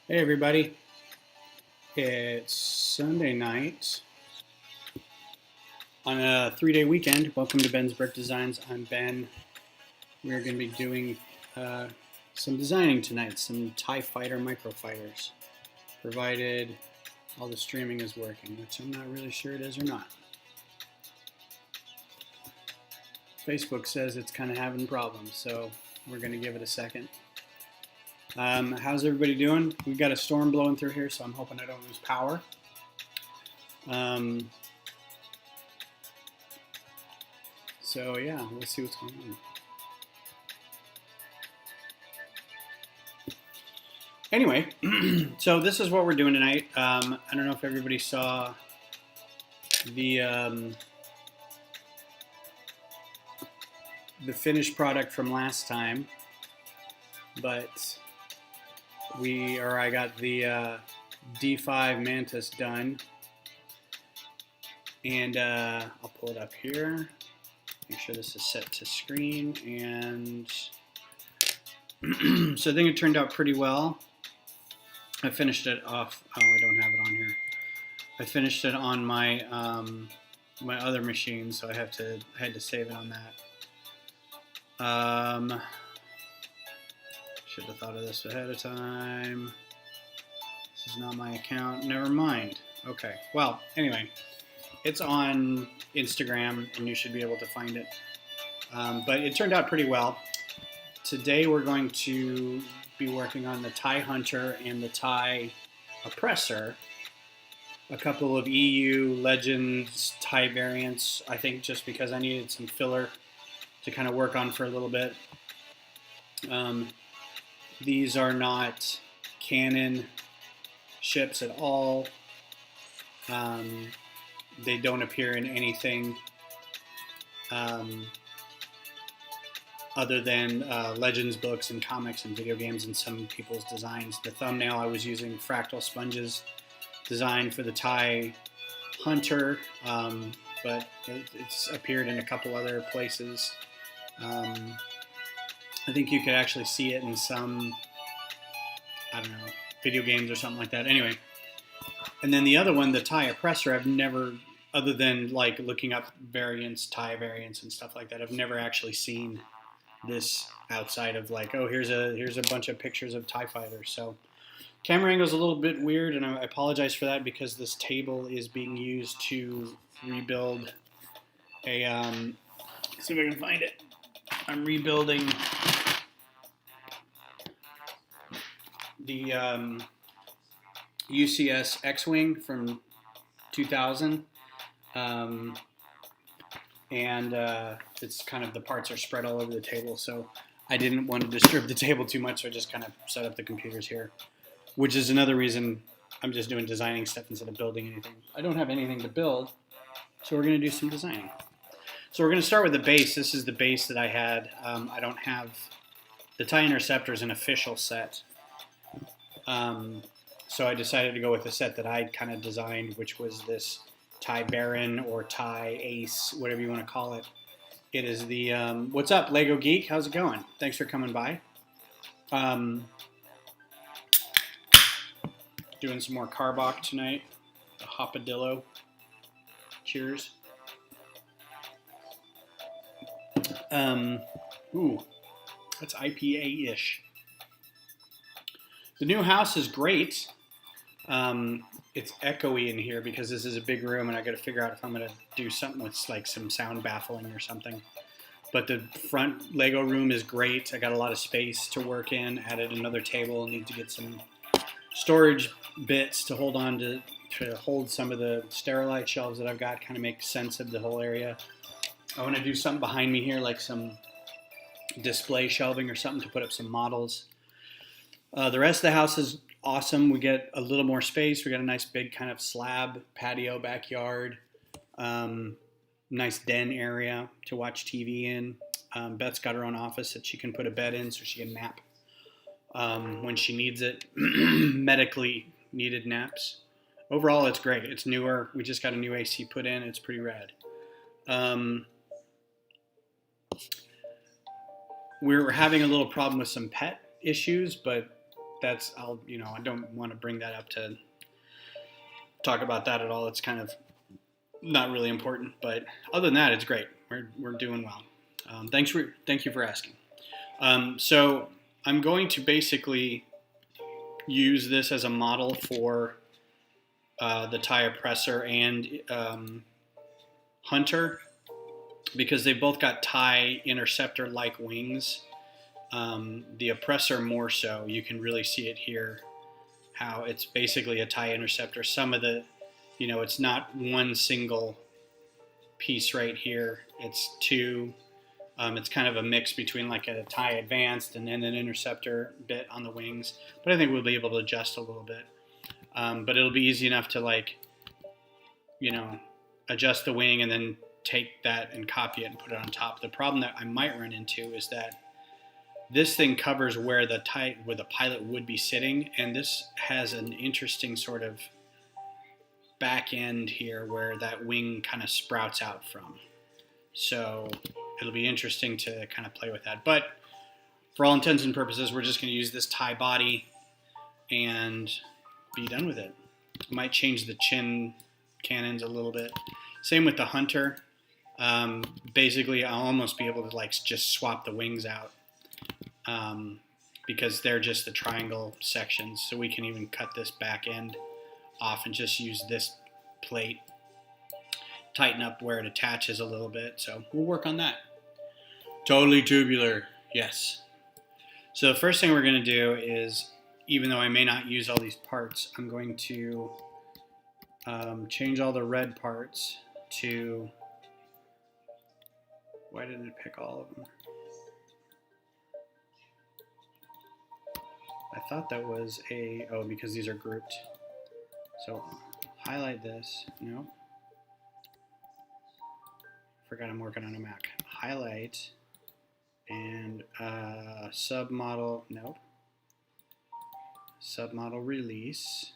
Hey everybody, it's Sunday night on a 3-day weekend. Welcome to Ben's Brick Designs. I'm Ben. We're going to be doing some designing tonight, some TIE Fighter Microfighters, provided all the streaming is working, which I'm not really sure it is or not. Facebook says it's kind of having problems, so we're going to give it a second. How's everybody doing? We've got a storm blowing through here, so I'm hoping I don't lose power. So yeah, let's see what's going on. Anyway, so this is what we're doing tonight. I don't know if everybody saw the finished product from last time, but I got the D5 Mantis done, and I'll pull it up here. Make sure this is set to screen, and so I think it turned out pretty well. I finished it off. Oh, I don't have it on here. I finished it on my my other machine, so I had to save it on that. Should have thought of this ahead of time. This is not my account. Never mind. Okay. Well, anyway, it's on Instagram, and you should be able to find it. But it turned out pretty well. Today we're going to be working on the TIE Hunter and the TIE Oppressor. A couple of EU Legends TIE variants, I think, just because I needed some filler to kind of work on for a little bit. These are not canon ships at all. They don't appear in anything other than Legends books and comics and video games and some people's designs. The thumbnail, I was using Fractalsponge's design for the TIE Hunter, but it's appeared in a couple other places. I think you could actually see it in some, I don't know, video games or something like that. Anyway, and then the other one, the TIE Oppressor, I've never, other than like looking up variants, TIE variants and stuff like that, I've never actually seen this outside of like, oh, here's a bunch of pictures of TIE fighters. So camera angle's a little bit weird, and I apologize for that because this table is being used to rebuild a, see if I can find it. I'm rebuilding the UCS X-Wing from 2000, and it's kind of, the parts are spread all over the table, so I didn't want to disturb the table too much, so I just kind of set up the computers here, which is another reason I'm just doing designing stuff instead of building anything. I don't have anything to build, so we're going to do some designing. So we're going to start with the base. This is the base that I had. I don't have, the TIE Interceptor is an official set. So I decided to go with the set that I kind of designed, which was this TIE Baron or TIE Ace, whatever you want to call it. It is the, what's up, Lego Geek? How's it going? Thanks for coming by. Doing some more Karbach tonight. The Hopadillo. Cheers. Ooh, that's IPA-ish. The new house is great. It's echoey in here because this is a big room, and I got to figure out if I'm going to do something with like some sound baffling or something. But the front Lego room is great. I got a lot of space to work in. Added another table. Need to get some storage bits to hold on to hold some of the Sterilite shelves that I've got. Kind of make sense of the whole area. I want to do something behind me here, like some display shelving or something to put up some models. The rest of the house is awesome. We get a little more space. We got a nice big kind of slab patio backyard. Nice den area to watch TV in. Beth's got her own office that she can put a bed in so she can nap when she needs it. Medically needed naps. Overall, it's great. It's newer. We just got a new AC put in. It's pretty rad. We're having a little problem with some pet issues, but that's, I don't want to bring that up to talk about that at all. It's kind of not really important, but other than that, it's great. We're doing well. Thank you for asking. So I'm going to basically use this as a model for the TIE Oppressor and Hunter, because they both got TIE Interceptor-like wings. The Oppressor more so. You can really see it here, how it's basically a TIE Interceptor. Some of the, it's not one single piece right here. It's two. It's kind of a mix between like a TIE Advanced and then an Interceptor bit on the wings. But I think we'll be able to adjust a little bit. But it'll be easy enough to adjust the wing and then take that and copy it and put it on top. The problem that I might run into is that this thing covers where the pilot would be sitting, and this has an interesting sort of back end here where that wing kind of sprouts out from. So it'll be interesting to kind of play with that. But for all intents and purposes, we're just going to use this TIE body and be done with it. I might change the chin cannons a little bit. Same with the Hunter. Basically, I'll almost be able to just swap the wings out because they're just the triangle sections. So we can even cut this back end off and just use this plate, tighten up where it attaches a little bit. So we'll work on that. Totally tubular, yes. So the first thing we're going to do is, even though I may not use all these parts, I'm going to change all the red parts to, why didn't it pick all of them? I thought that was because these are grouped. So highlight this, no. Forgot I'm working on a Mac. Highlight and submodel, nope. Submodel release.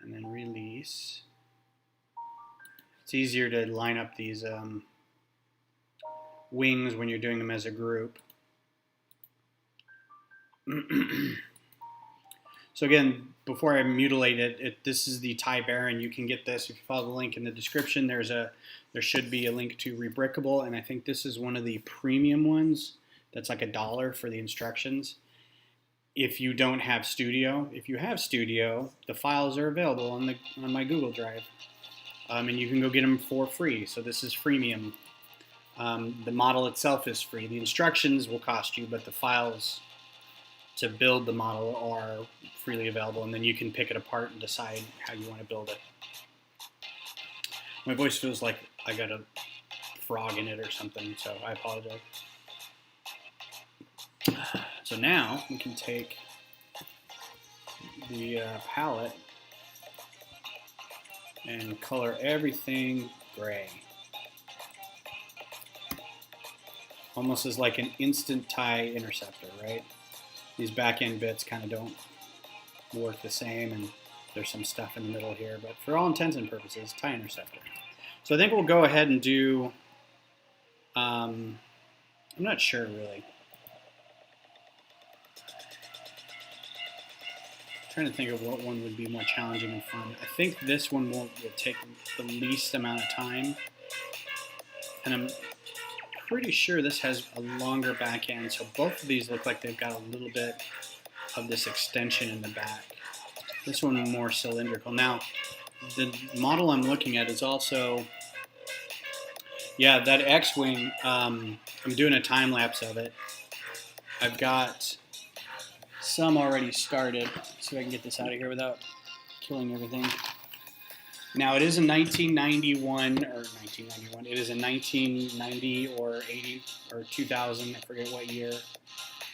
And then release. It's easier to line up these wings when you're doing them as a group. So again, before I mutilate it, this is the TIE Baron. You can get this if you follow the link in the description. There should be a link to Rebrickable, and I think this is one of the premium ones. That's like $1 for the instructions. If you don't have Studio, if you have Studio, the files are available on my Google Drive, and you can go get them for free. So this is freemium. The model itself is free. The instructions will cost you, but the files to build the model are freely available, and then you can pick it apart and decide how you want to build it. My voice feels like I got a frog in it or something, so I apologize. So now we can take the palette and color everything gray. Almost as like an instant TIE Interceptor, right? These back end bits kind of don't work the same, and there's some stuff in the middle here, but for all intents and purposes, TIE Interceptor. So I think we'll go ahead and do, I'm not sure really. I'm trying to think of what one would be more challenging and fun. I think this one will take the least amount of time, and I'm pretty sure this has a longer back end, so both of these look like they've got a little bit of this extension in the back. This one more cylindrical. Now, the model I'm looking at is also, yeah, that X-Wing, I'm doing a time lapse of it. I've got some already started. Let's see if I can get this out of here without killing everything. Now, it is a 1991, it is a 1990 or 80 or 2000, I forget what year.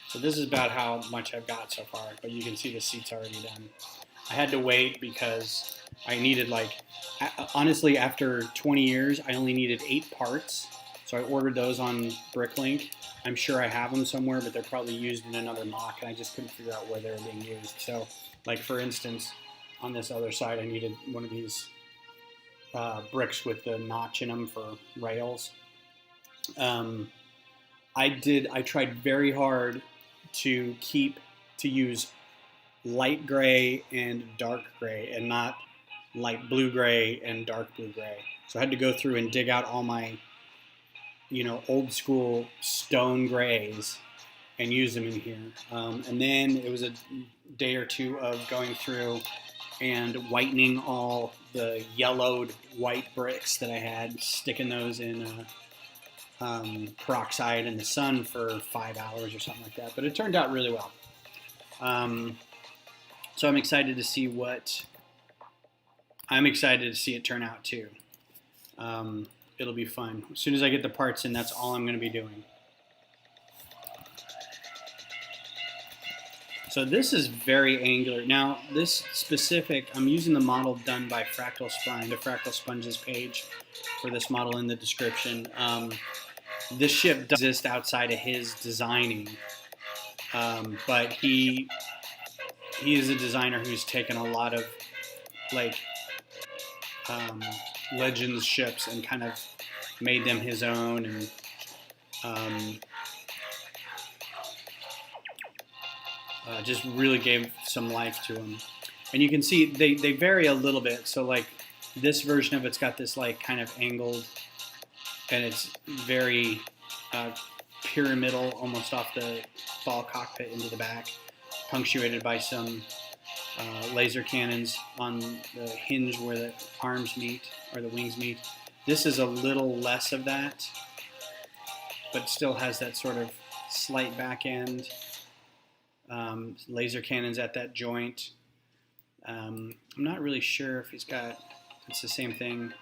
So this is about how much I've got so far, but you can see the seat's already done. I had to wait because I needed, honestly, after 20 years, I only needed 8 parts. So I ordered those on Bricklink. I'm sure I have them somewhere, but they're probably used in another mock, and I just couldn't figure out where they were being used. So, for instance, on this other side, I needed one of these bricks with the notch in them for rails. I tried very hard to use light gray and dark gray, and not light blue gray and dark blue gray. So I had to go through and dig out all my, old school stone grays and use them in here. And then it was a day or two of going through and whitening all the yellowed white bricks that I had, sticking those in peroxide in the sun for 5 hours or something like that. But it turned out really well. So I'm excited to see it turn out too. It'll be fun. As soon as I get the parts in, that's all I'm going to be doing. So this is very angular. Now, this specific, I'm using the model done by Fractalsponge, the Fractalsponge's page for this model in the description. This ship does exist outside of his designing, but he is a designer who's taken a lot of Legends ships and kind of made them his own, and just really gave some life to them. And you can see they vary a little bit. So like this version of it's got this like kind of angled, and it's very pyramidal, almost off the ball cockpit into the back, punctuated by some laser cannons on the hinge where the arms meet, or the wings meet. This is a little less of that, but still has that sort of slight back end. Laser cannons at that joint. I'm not really sure if it's the same thing.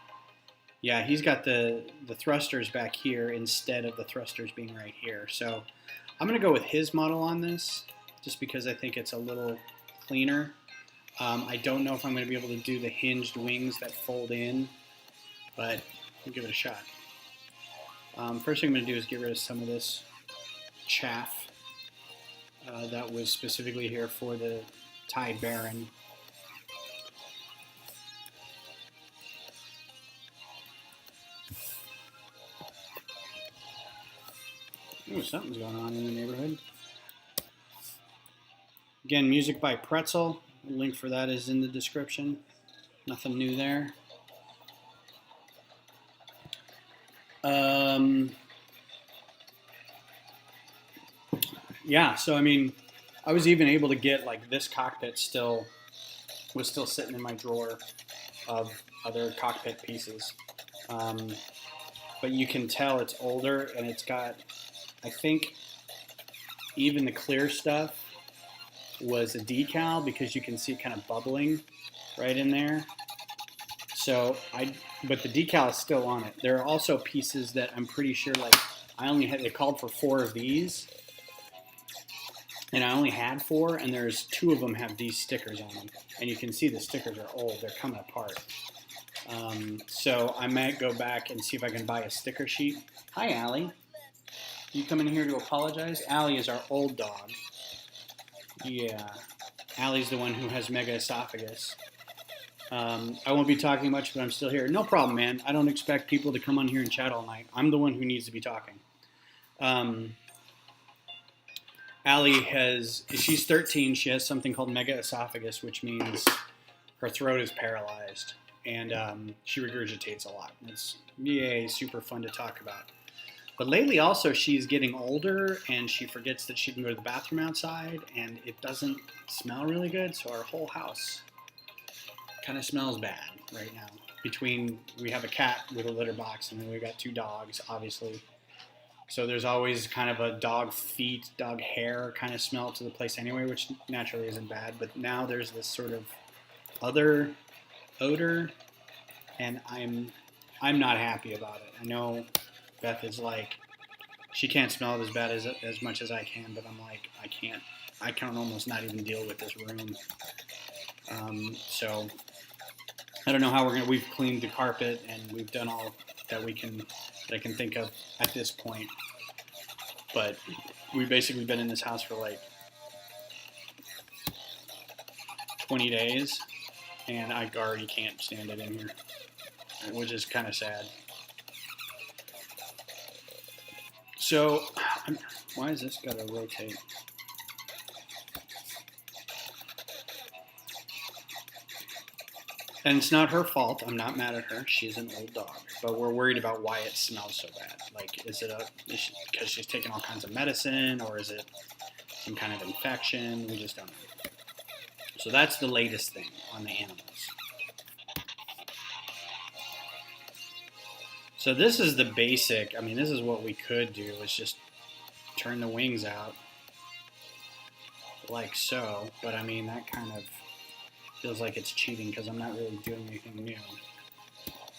Yeah, he's got the thrusters back here instead of the thrusters being right here. So I'm going to go with his model on this, just because I think it's a little cleaner. I don't know if I'm going to be able to do the hinged wings that fold in, but we'll give it a shot. First thing I'm going to do is get rid of some of this chaff that was specifically here for the Tide Baron. Ooh, something's going on in the neighborhood. Again, music by Pretzel. The link for that is in the description. Nothing new there. Yeah, so I mean, I was even able to get like this cockpit was still sitting in my drawer of other cockpit pieces. But you can tell it's older, and it's got, I think, even the clear stuff was a decal, because you can see it kind of bubbling right in there. So but the decal is still on it. There are also pieces that I'm pretty sure, like, they called for 4 of these, and I only had 4, and there's 2 of them have these stickers on them, and you can see the stickers are old. They're coming apart. So I might go back and see if I can buy a sticker sheet. Hi, Allie. You coming here to apologize? Allie is our old dog. Yeah, Allie's the one who has mega esophagus. I won't be talking much, but I'm still here. No problem, man. I don't expect people to come on here and chat all night. I'm the one who needs to be talking. Allie she's 13. She has something called mega esophagus, which means her throat is paralyzed, and she regurgitates a lot. It's super fun to talk about. But lately also she's getting older, and she forgets that she can go to the bathroom outside, and it doesn't smell really good, so our whole house kind of smells bad right now. We have a cat with a litter box, and then we got 2 dogs, obviously. So there's always kind of a dog feet, dog hair kind of smell to the place anyway, which naturally isn't bad. But now there's this sort of other odor, and I'm not happy about it. I know Beth is like, she can't smell it as bad as much as I can, but I'm like, I can almost not even deal with this room. So I don't know how we've cleaned the carpet, and we've done all that I can think of at this point. But we've basically been in this house for like 20 days, and I already can't stand it in here, which is kind of sad. So, why is this got to rotate? And it's not her fault. I'm not mad at her. She's an old dog. But we're worried about why it smells so bad. Like, is it because she's taking all kinds of medicine, or is it some kind of infection? We just don't know. So that's the latest thing on the animals. So this is the basic. I mean, this is what we could do, is just turn the wings out like so. But I mean, that kind of feels like it's cheating because I'm not really doing anything new.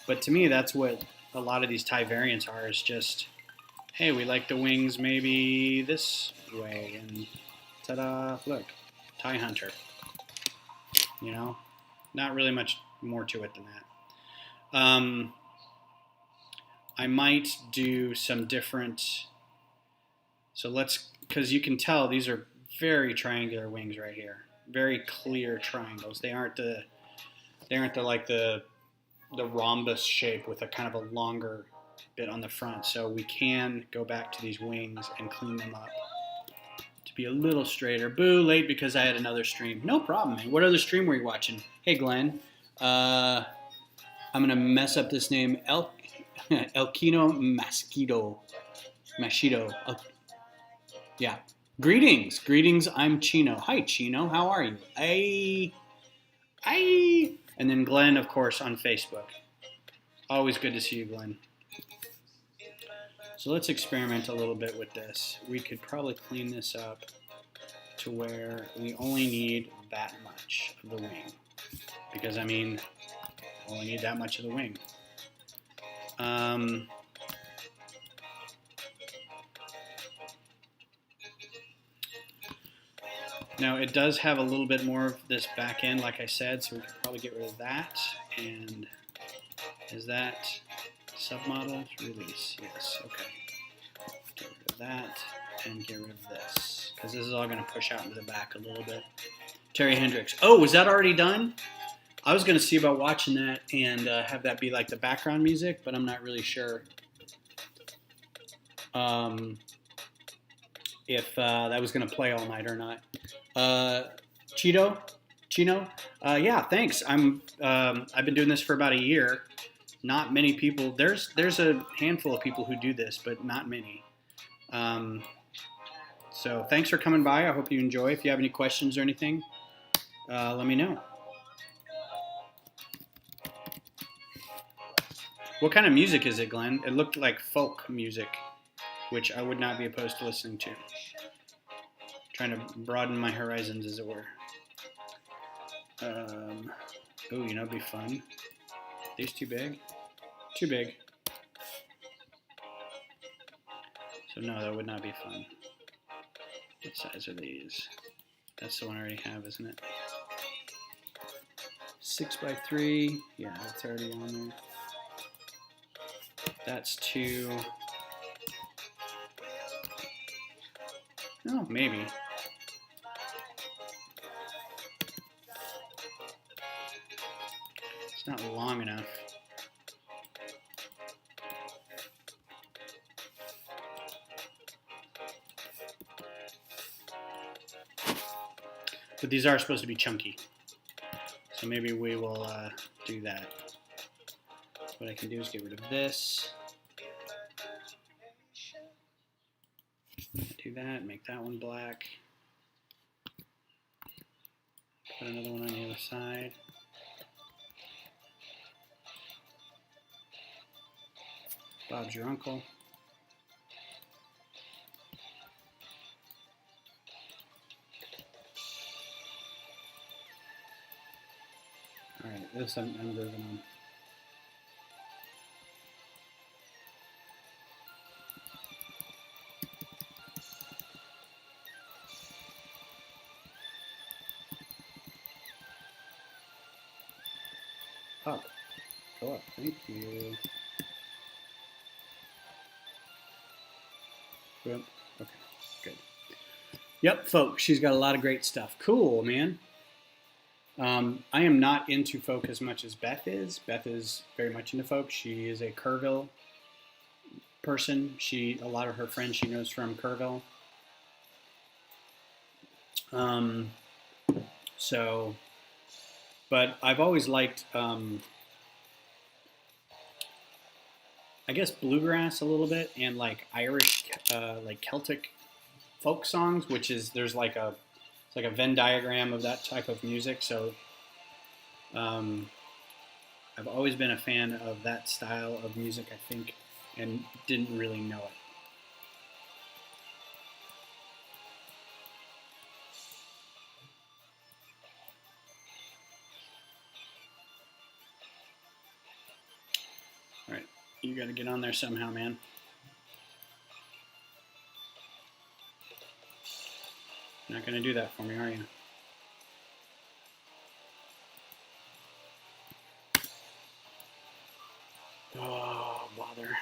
But to me, that's what a lot of these Thai variants are, is just, hey, we like the wings maybe this way, and ta-da, look, Thai hunter. You know, not really much more to it than that. I might do some different, so let's, because you can tell these are very triangular wings right here. Very clear triangles. They aren't the like the rhombus shape with a kind of a longer bit on the front. So we can go back to these wings and clean them up to be a little straighter. Boo, late because I had another stream. No problem, man. What other stream were you watching? Hey, Glenn. I'm gonna mess up this name. Elkino Machito. Yeah. Greetings. I'm Chino. Hi, Chino. How are you? And then Glenn, of course, on Facebook. Always good to see you, Glenn. So let's experiment a little bit with this. We could probably clean this up to where we only need that much of the wing. Because, I mean, only need that much of the wing. Now it does have a little bit more of this back end, like I said, so we could probably get rid of that. And is that submodel? Release, yes, okay. Get rid of that and get rid of this, because this is all going to push out into the back a little bit. Terry Hendricks. Oh, was that already done? I was going to see about watching that and have that be like the background music, but I'm not really sure if that was going to play all night or not. Chino, yeah, thanks. I've been doing this for about a year. Not many people. There's a handful of people who do this, but not many. So thanks for coming by. I hope you enjoy. If you have any questions or anything, let me know. What kind of music is it, Glenn? It looked like folk music, which I would not be opposed to listening to. Trying to broaden my horizons, as it were. Oh, you know, it'd be fun. These too big? Too big. So no, that would not be fun. What size are these? That's the one I already have, isn't it? 6x3. Yeah, that's already on there. That's 2. Oh, maybe. It's not long enough. But these are supposed to be chunky. So maybe we will do that. What I can do is get rid of this. Do that, make that one black. Put another one on the other side. Bob's your uncle. Alright, this I'm moving on. Up. Go up. Thank you. Boom. Okay. Good. Yep, folks. She's got a lot of great stuff. Cool, man. I am not into folk as much as Beth is. Beth is very much into folk. She is a Kerrville person. A lot of her friends she knows from Kerrville. So But I've always liked, I guess, bluegrass a little bit, and like Irish, like Celtic folk songs, which is there's like a it's like a Venn diagram of that type of music. So um, I've always been a fan of that style of music, I think, and didn't really know it. All right, you got to get on there somehow, man. You're not going to do that for me, are you? Oh, bother.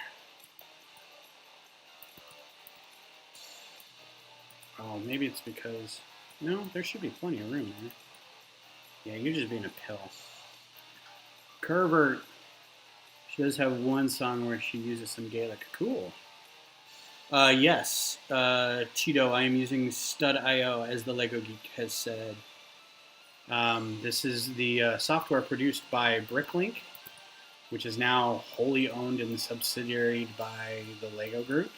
Oh, maybe it's because... No, there should be plenty of room there. Yeah, you're just being a pill. Karbach. She does have one song where she uses some Gaelic. Cool. Yes, Cheeto, I am using Stud.io, as the Lego Geek has said. This is the software produced by Bricklink, which is now wholly owned and subsidiaried by the Lego Group,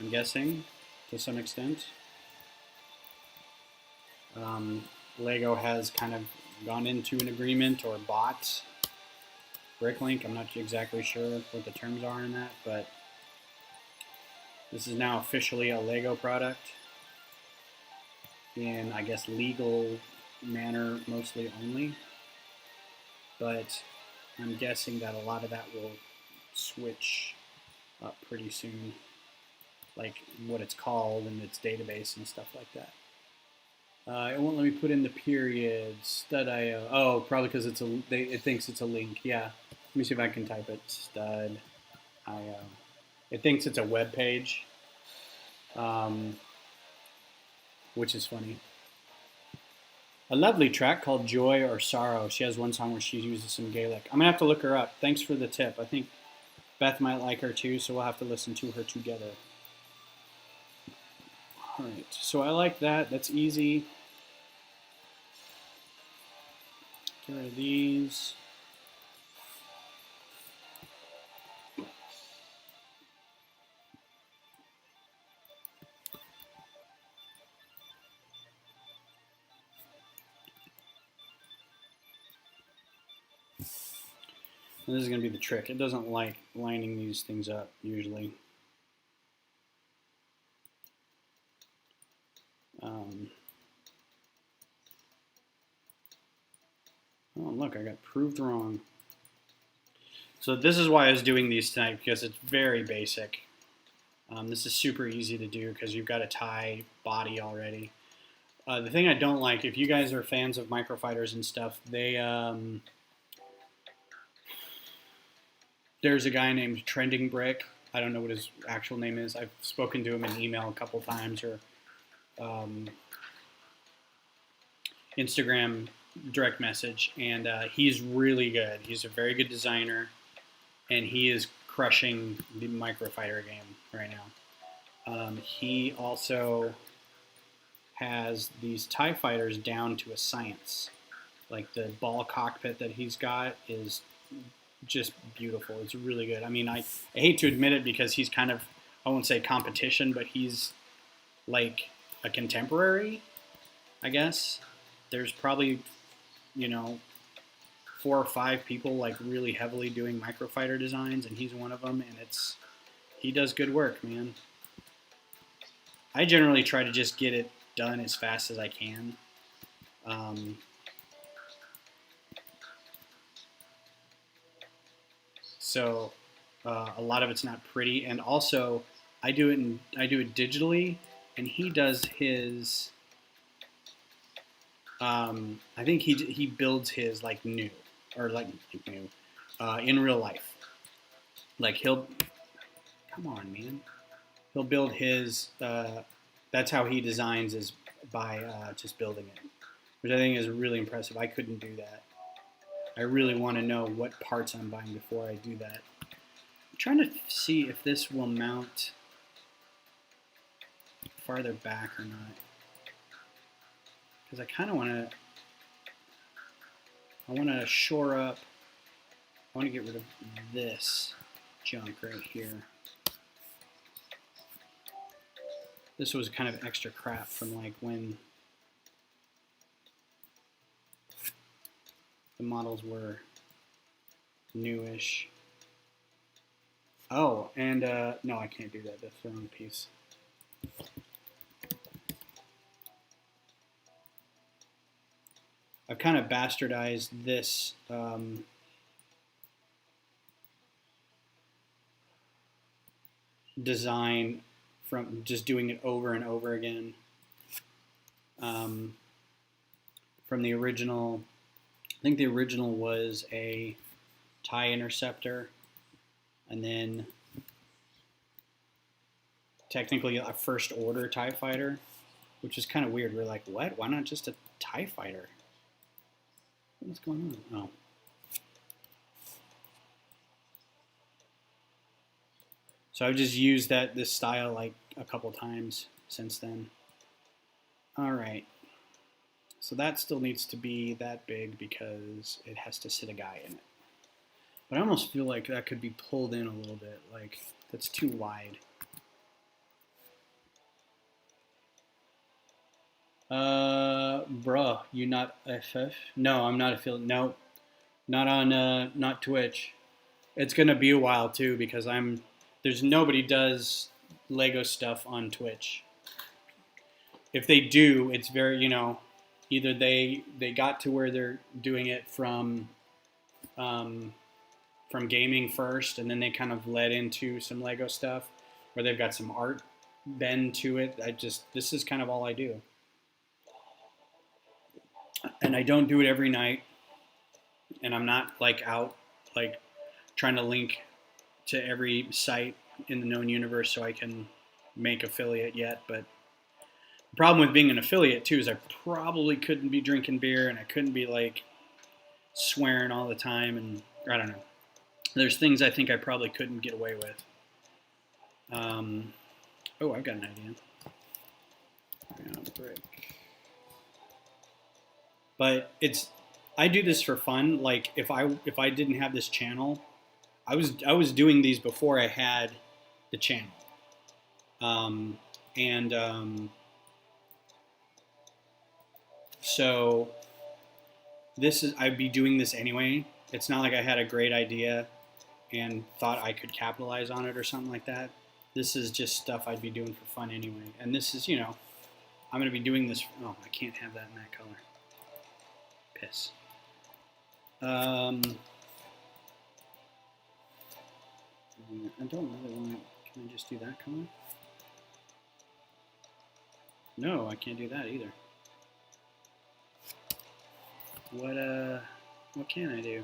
I'm guessing, to some extent. Lego has kind of gone into an agreement or bought Bricklink. I'm not exactly sure what the terms are in that, but this is now officially a Lego product in, I guess, legal manner mostly only. But I'm guessing that a lot of that will switch up pretty soon, like what it's called and its database and stuff like that. It won't let me put in the period. Stud.io. Oh, probably because it thinks it's a link. Yeah. Let me see if I can type it. Stud.io. It thinks it's a web page, which is funny. A lovely track called Joy or Sorrow. She has one song where she uses some Gaelic. I'm going to have to look her up. Thanks for the tip. I think Beth might like her too, so we'll have to listen to her together. All right, so I like that. That's easy. Get rid of these. And this is going to be the trick. It doesn't like lining these things up usually. Oh, look, I got proved wrong. So this is why I was doing these tonight, because it's very basic. This is super easy to do because you've got a tie body already. The thing I don't like, if you guys are fans of Microfighters and stuff, there's a guy named Trending Brick. I don't know what his actual name is. I've spoken to him in email a couple times, or Instagram direct message, and he's really good. He's a very good designer, and he is crushing the Microfighter game right now. He also has these TIE fighters down to a science. Like the ball cockpit that he's got is just beautiful. It's really good. I mean, I hate to admit it because he's kind of, I won't say competition, but he's like a contemporary, I guess. There's probably, 4 or 5 people like really heavily doing Microfighter designs, and he's one of them, and he does good work, man. I generally try to just get it done as fast as I can. So a lot of it's not pretty, and also I do it digitally, and he does his. I think he builds his like new, or like new, in real life. Like he'll, come on, man. He'll build his. That's how he designs, is by just building it, which I think is really impressive. I couldn't do that. I really want to know what parts I'm buying before I do that. I'm trying to see if this will mount farther back or not, because I kind of want to. I want to shore up. I want to get rid of this junk right here. This was kind of extra crap from like when the models were newish. Oh, and no, I can't do that. That's the wrong piece. I've kind of bastardized this design from just doing it over and over again. From the original, I think the original was a TIE Interceptor, and then technically a first order TIE Fighter, which is kind of weird. We're like, what? Why not just a TIE Fighter? What's going on? Oh. So I've just used this style like a couple times since then. All right. So that still needs to be that big because it has to sit a guy in it. But I almost feel like that could be pulled in a little bit. Like, that's too wide. Bruh, you not FF? No, I'm not affiliate. No, not on, not Twitch. It's gonna be a while too because there's nobody does Lego stuff on Twitch. If they do, it's very, either they got to where they're doing it from gaming first, and then they kind of led into some Lego stuff, or they've got some art bend to it. This is kind of all I do. And I don't do it every night, and I'm not like out like trying to link to every site in the known universe so I can make affiliate yet. But the problem with being an affiliate too is I probably couldn't be drinking beer, and I couldn't be like swearing all the time, and I don't know. There's things I think I probably couldn't get away with. Oh, I've got an idea. Brick. But I do this for fun. Like if I didn't have this channel, I was doing these before I had the channel, so I'd be doing this anyway. It's not like I had a great idea and thought I could capitalize on it or something like that. This is just stuff I'd be doing for fun anyway. And this is, I'm going to be doing this. Oh, I can't have that in that color. Piss. I don't really want. Can I just do that color? No, I can't do that either. What can I do?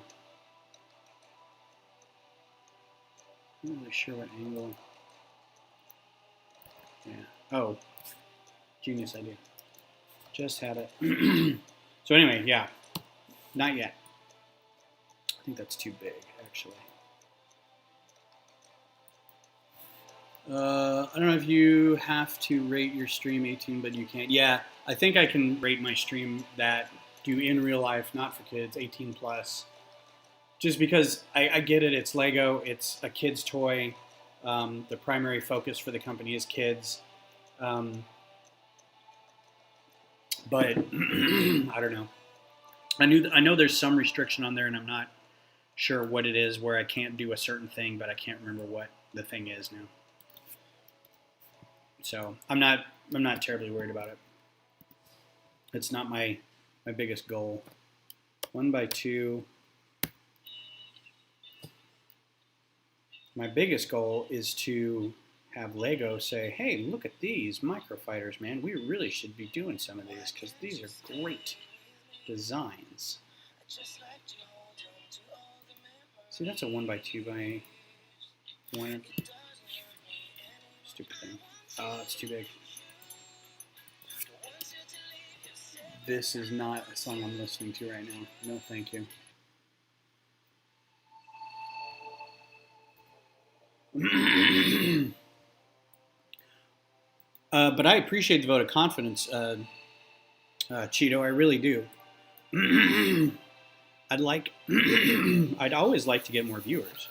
I'm not really sure what angle. Yeah. Oh, genius idea. Just had it. So anyway, yeah. Not yet. I think that's too big, actually. I don't know if you have to rate your stream 18, but you can't. Yeah, I think I can rate my stream that do in real life, not for kids, 18 plus. Just because I get it, it's Lego, it's a kid's toy. The primary focus for the company is kids. But I don't know. I know there's some restriction on there, and I'm not sure what it is where I can't do a certain thing, but I can't remember what the thing is now. So I'm not terribly worried about it. It's not my biggest goal. 1x2. My biggest goal is to have Lego say, hey, look at these Microfighters, man. We really should be doing some of these because these are great designs. See, that's a 1x2 by 1. Stupid thing. Oh, it's too big. This is not a song I'm listening to right now. No, thank you. But I appreciate the vote of confidence, Cheeto. I really do. I'd like, I'd always like to get more viewers.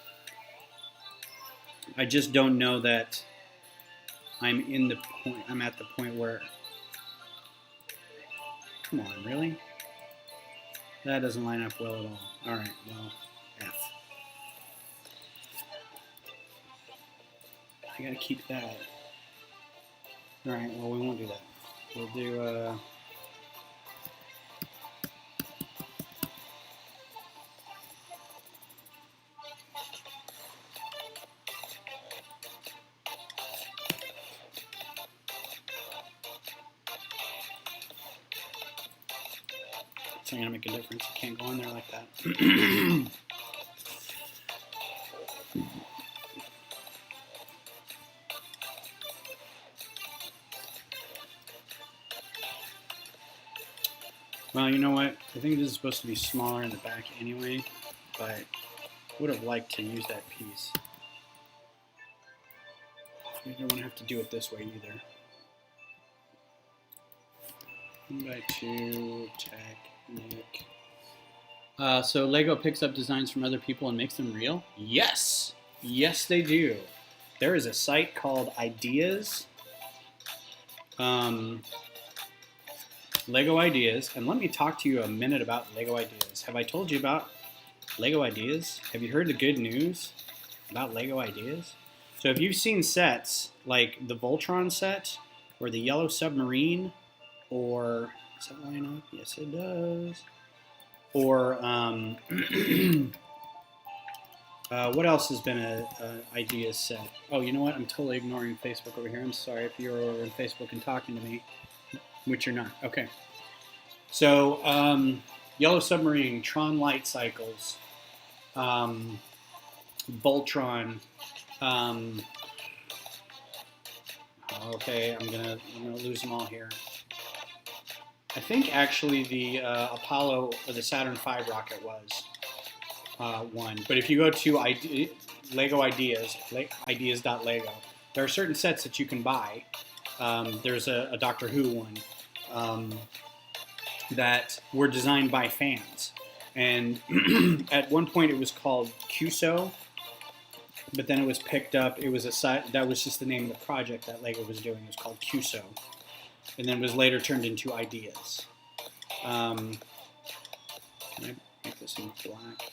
I just don't know that I'm at the point where, come on, really? That doesn't line up well at all. All right, well, F. I gotta keep that. All right, well, we won't do that. We'll do, it's not gonna make a difference. You can't go in there like that. Well, you know what? I think this is supposed to be smaller in the back anyway, but would have liked to use that piece. We don't have to do it this way either. 1x2 technique. So Lego picks up designs from other people and makes them real? Yes! Yes, they do. There is a site called Ideas. Lego Ideas, and let me talk to you a minute about Lego Ideas. Have I told you about Lego Ideas? Have you heard the good news about Lego Ideas? So if you've seen sets like the Voltron set, or the Yellow Submarine, or, does that line up? Yes, it does. Or, what else has been a Ideas set? Oh, you know what? I'm totally ignoring Facebook over here. I'm sorry if you're over on Facebook and talking to me. Which you're not. Okay. So, Yellow Submarine, Tron Light Cycles, Voltron. Okay, I'm gonna lose them all here. I think actually the Apollo or the Saturn V rocket was one. But if you go to Lego Ideas, ideas.lego, there are certain sets that you can buy. There's a Doctor Who one that were designed by fans. And at one point it was called QSO, but then it was picked up. It was that was just the name of the project that Lego was doing. It was called QSO. And then was later turned into Ideas. Can I make this in black?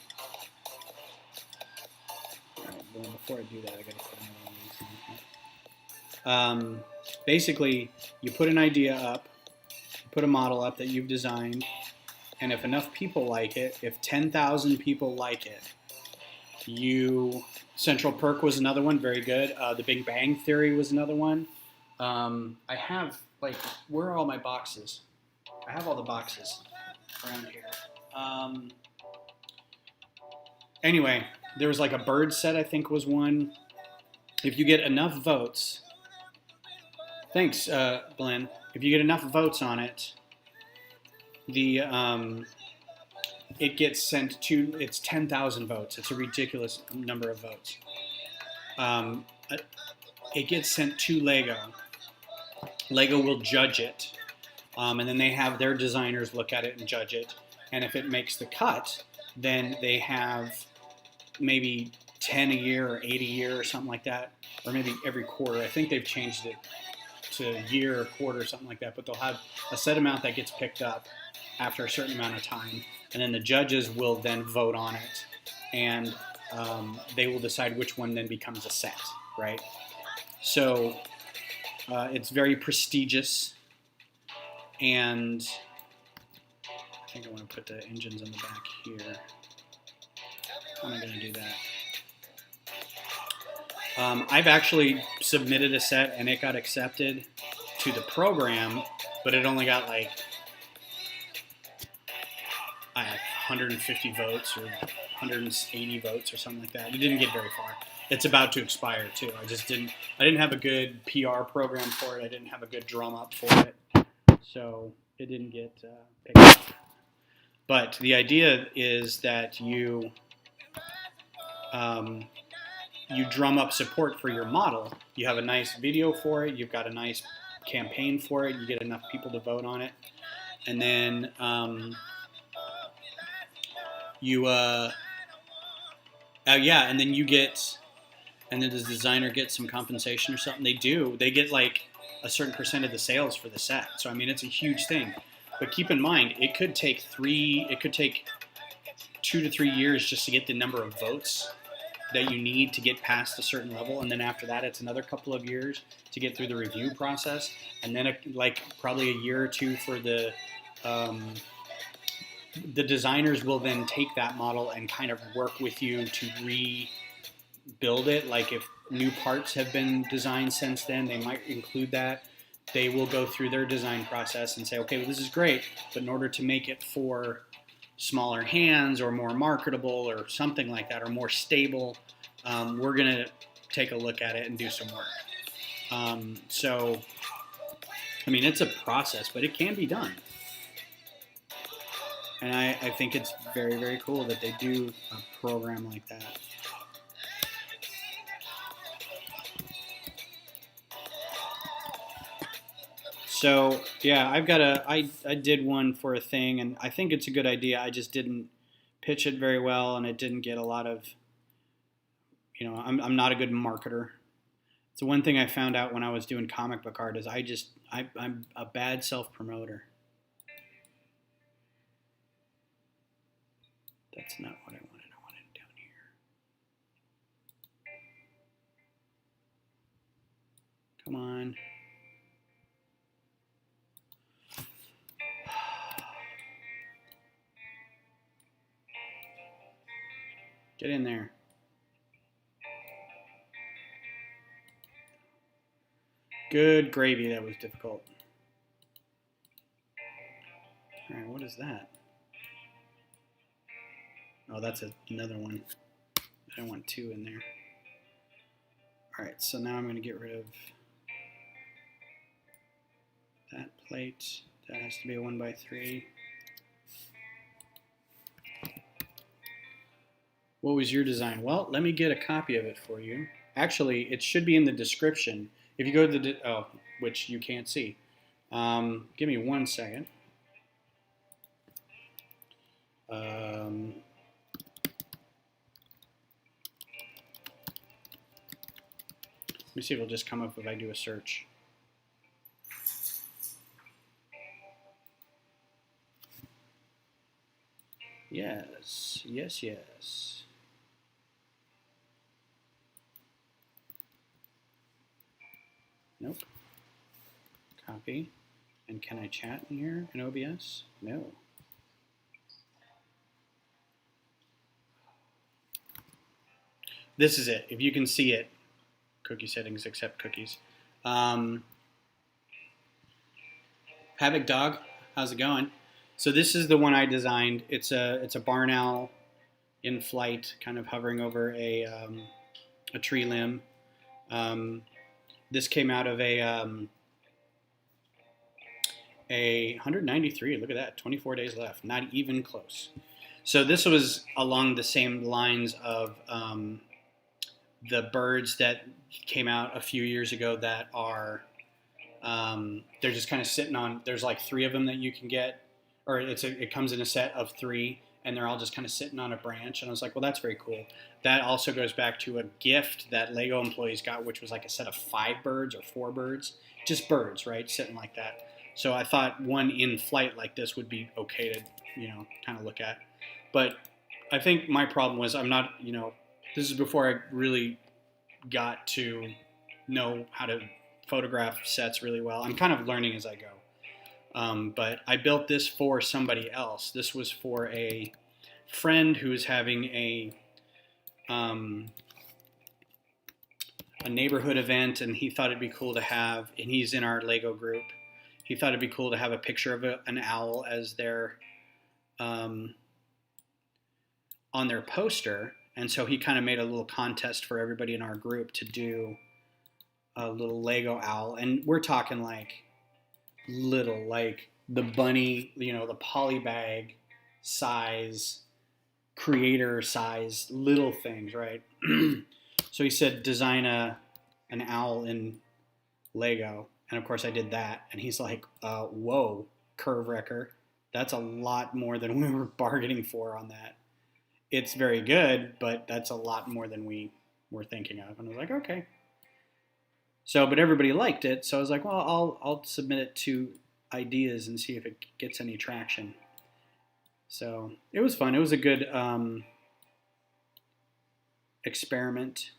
All right, well, before I do that, I gotta put another one in here. Basically, you put an idea up, put a model up that you've designed, and if enough people like it, if 10,000 people like it, Central Perk was another one, very good. The Big Bang Theory was another one. I have, where are all my boxes? I have all the boxes around here. Anyway, there was a bird set, I think was one. If you get enough votes, thanks, Glenn. If you get enough votes on it, it gets sent to, it's 10,000 votes. It's a ridiculous number of votes. It gets sent to Lego. Lego will judge it, and then they have their designers look at it and judge it. And if it makes the cut, then they have maybe 10 a year or 8 a year or something like that, or maybe every quarter. I think they've changed it to a year or quarter or something like that, but they'll have a set amount that gets picked up after a certain amount of time, and then the judges will then vote on it, and they will decide which one then becomes a set, right? So it's very prestigious, and I think I want to put the engines in the back here. I'm not going to do that. I've actually submitted a set and it got accepted to the program, but it only got 150 votes or 180 votes or something like that. It didn't get very far. It's about to expire too. I didn't have a good PR program for it. I didn't have a good drum up for it. So it didn't get picked up. But the idea is that you drum up support for your model. You have a nice video for it. You've got a nice campaign for it. You get enough people to vote on it. And then you yeah, and then you get, and then the designer gets some compensation or something. They do. They get like a certain percent of the sales for the set. So I mean, it's a huge thing. But keep in mind, it could take 2 to 3 years just to get the number of votes that you need to get past a certain level, and then after that, it's another couple of years to get through the review process, and then like probably a year or two for the designers will then take that model and kind of work with you to rebuild it. Like if new parts have been designed since then, they might include that. They will go through their design process and say, okay, well, this is great, but in order to make it for smaller hands or more marketable or something like that, or more stable, we're going to take a look at it and do some work. So, I mean, it's a process, but it can be done. And I think it's very, very cool that they do a program like that. So yeah, I did one for a thing, and I think it's a good idea. I just didn't pitch it very well, and it didn't get a lot of, I'm not a good marketer. It's the one thing I found out when I was doing comic book art is I'm a bad self-promoter. That's not what I wanted. I wanted it down here. Come on. Get in there. Good gravy, that was difficult. All right, what is that? Oh, that's another one. I don't want two in there. All right, so now I'm going to get rid of that plate. That has to be a 1x3. What was your design? Well, let me get a copy of it for you. Actually, it should be in the description. If you go to the, which you can't see. Give me 1 second. Let me see if it'll just come up if I do a search. Yes, yes, yes. Nope. Copy. And can I chat in here in OBS? No. This is it. If you can see it, cookie settings accept cookies. Havoc Dog, how's it going? So this is the one I designed. It's a barn owl in flight, kind of hovering over a tree limb. This came out of a 193. Look at that, 24 days left, not even close. So this was along the same lines of the birds that came out a few years ago that are they're just kind of sitting on. There's like 3 of them that you can get, or it comes in a set of 3. And they're all just kind of sitting on a branch. And I was like, well, that's very cool. That also goes back to a gift that Lego employees got, which was like a set of 5 birds or 4 birds. Just birds, right? Sitting like that. So I thought one in flight like this would be okay to, kind of look at. But I think my problem was I'm not, this is before I really got to know how to photograph sets really well. I'm kind of learning as I go. But I built this for somebody else. This was for a friend who was having a neighborhood event, and he thought it'd be cool to have, and he's in our Lego group, he thought it'd be cool to have a picture of an owl as their, on their poster, and so he kind of made a little contest for everybody in our group to do a little Lego owl, and we're talking like little, like the bunny, the polybag size, creator size, little things, right? So he said, design an owl in Lego, and of course I did that, and he's like, whoa, curve wrecker, that's a lot more than we were bargaining for on that. it's very good, but that's a lot more than we were thinking of. And I was like, okay. So, but everybody liked it, so I was like, well, I'll submit it to ideas and see if it gets any traction. So it was fun. It was a good experiment.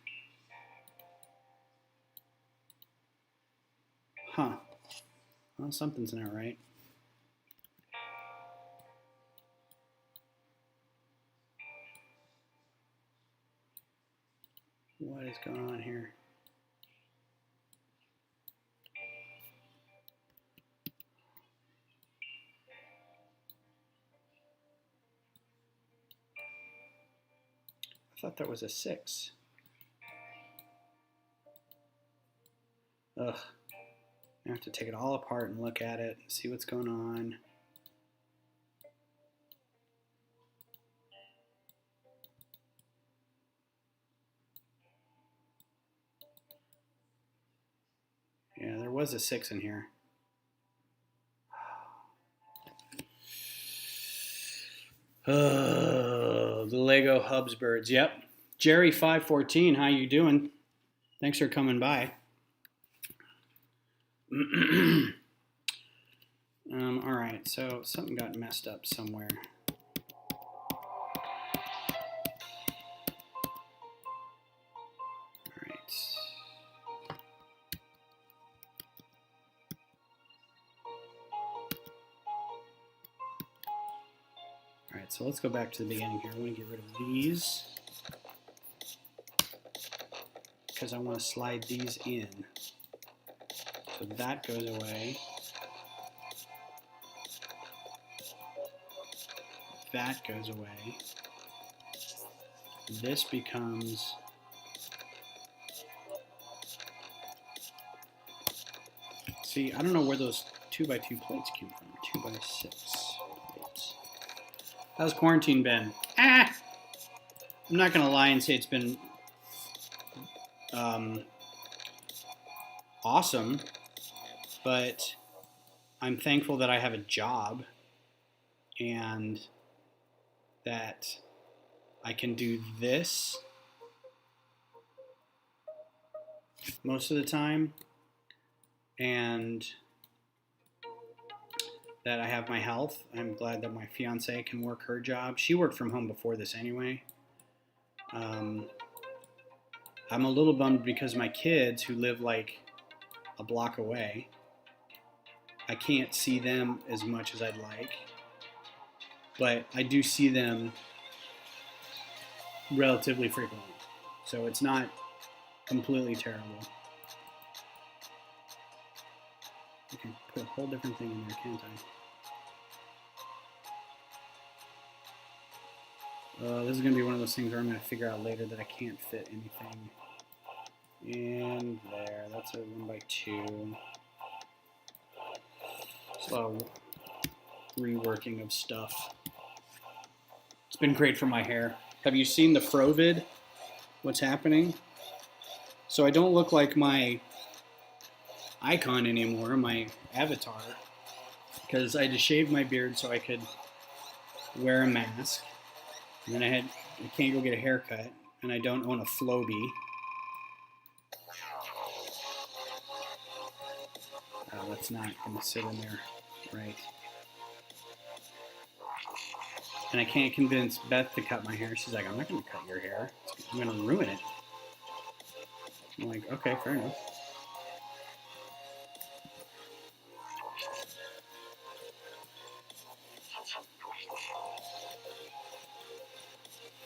Huh. Well, something's not right. What is going on here? I thought that was a 6. Ugh. I have to take it all apart and look at it and see what's going on. Yeah, there was a 6 in here. Oh, the Lego Hubsbirds. Yep. Jerry514, how you doing? Thanks for coming by. All right, so something got messed up somewhere. All right. All right, so let's go back to the beginning here. I want to get rid of these because I want to slide these in. So that goes away. That goes away. This becomes see, I don't know where those 2x2 plates came from. 2x6 plates. How's quarantine been? I'm not gonna lie and say it's been awesome, but I'm thankful that I have a job and that I can do this most of the time, and that I have my health. I'm glad that my fiance can work her job. She worked from home before this anyway. I'm a little bummed because my kids, who live like a block away, I can't see them as much as I'd like, but I do see them relatively frequently, so it's not completely terrible. I can put a whole different thing in there, can't I? This is going to be one of those things where I'm going to figure out later that I can't fit anything in there. That's a 1x2. It's a lot of reworking of stuff. It's been great for my hair. Have you seen the Fro vid? What's happening? So I don't look like my icon anymore, my avatar, because I had to shave my beard so I could wear a mask. And then I can't go get a haircut, and I don't own a Flowbee. That's not going to sit in there right. And I can't convince Beth to cut my hair. She's like, I'm not going to cut your hair. I'm going to ruin it. I'm like, okay, fair enough.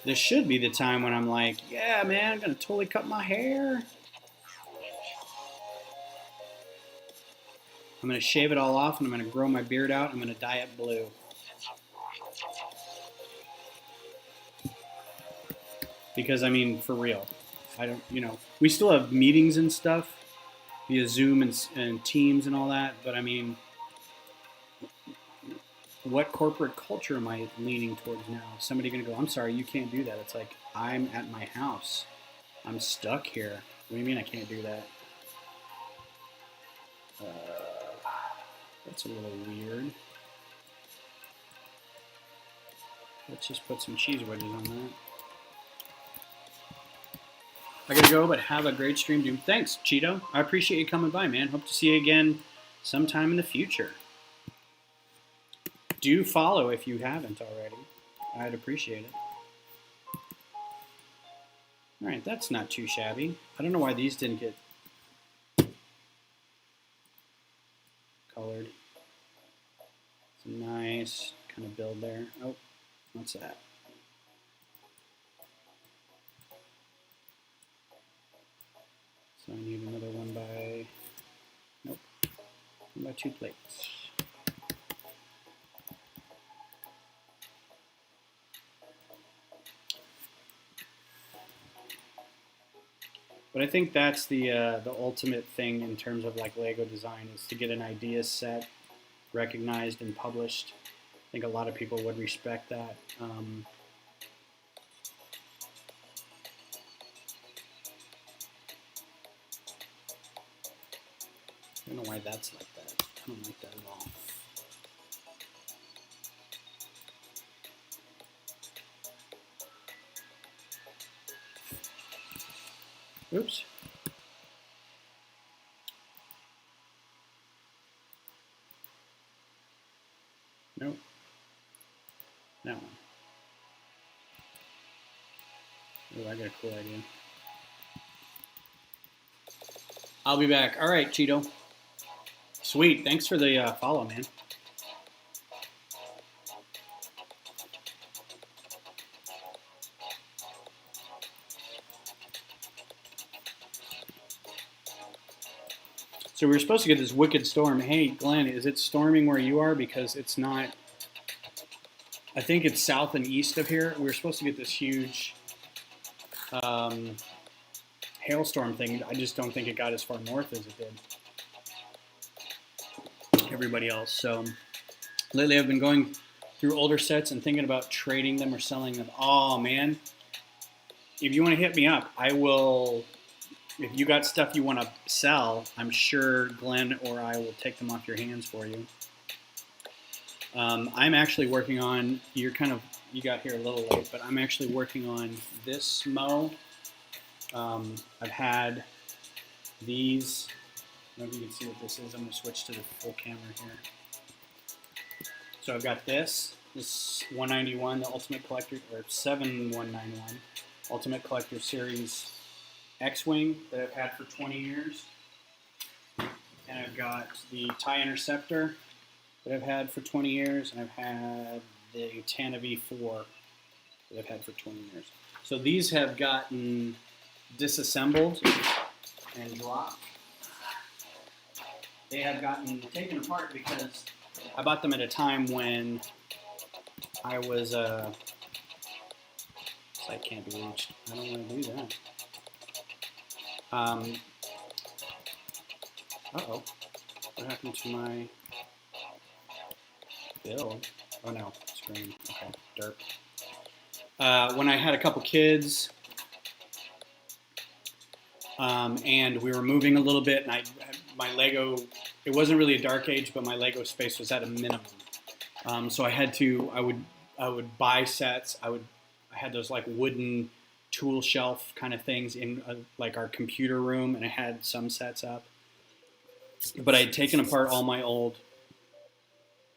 This should be the time when I'm like, yeah, man, I'm going to totally cut my hair. I'm going to shave it all off, and I'm going to grow my beard out. I'm going to dye it blue. Because, I mean, for real. I don't, we still have meetings and stuff via Zoom and Teams and all that, but I mean, what corporate culture am I leaning towards now? Is somebody going to go, I'm sorry, you can't do that. It's like, I'm at my house. I'm stuck here. What do you mean I can't do that? That's a little weird. Let's just put some cheese wedges on that. I gotta go, but have a great stream, dude. Thanks, Cheeto. I appreciate you coming by, man. Hope to see you again sometime in the future. Do follow if you haven't already. I'd appreciate it. All right, that's not too shabby. I don't know why these didn't get colored. It's a nice kind of build there. Oh, what's that? So I need another one by, nope, one by 2 plates. But I think that's the ultimate thing in terms of like Lego design, is to get an idea set, recognized and published. I think a lot of people would respect that. I don't know why that's like that. I don't like that at all. Oops. Nope. That one. Oh, I got a cool idea. I'll be back. All right, Cheeto. Sweet. Thanks for the follow, man. So we were supposed to get this wicked storm. Hey, Glenn, is it storming where you are? Because it's not. I think it's south and east of here. We were supposed to get this huge hailstorm thing. I just don't think it got as far north as it did. Everybody else. So lately I've been going through older sets and thinking about trading them or selling them. Oh, man. If you want to hit me up, I will. If you got stuff you want to sell, I'm sure Glenn or I will take them off your hands for you. I'm actually working on, you got here a little late, but I'm actually working on this mow. I've had these, I don't know if you can see what this is. I'm going to switch to the full camera here. So I've got this 191, the Ultimate Collector, or 7191, Ultimate Collector Series X-Wing that I've had for 20 years. And I've got the TIE Interceptor that I've had for 20 years. And I've had the Tana V4 that I've had for 20 years. So these have gotten disassembled and dropped. They have gotten taken apart because I bought them at a time when I was, site can't be reached. I don't want to do that. Uh-oh. What happened to my build? Oh no, screen. Okay, derp. When I had a couple kids, and we were moving a little bit, and my Lego, it wasn't really a dark age, but my Lego space was at a minimum. So I would buy sets. I had those like wooden tool shelf kind of things in like our computer room, and I had some sets up. But I had taken apart all my old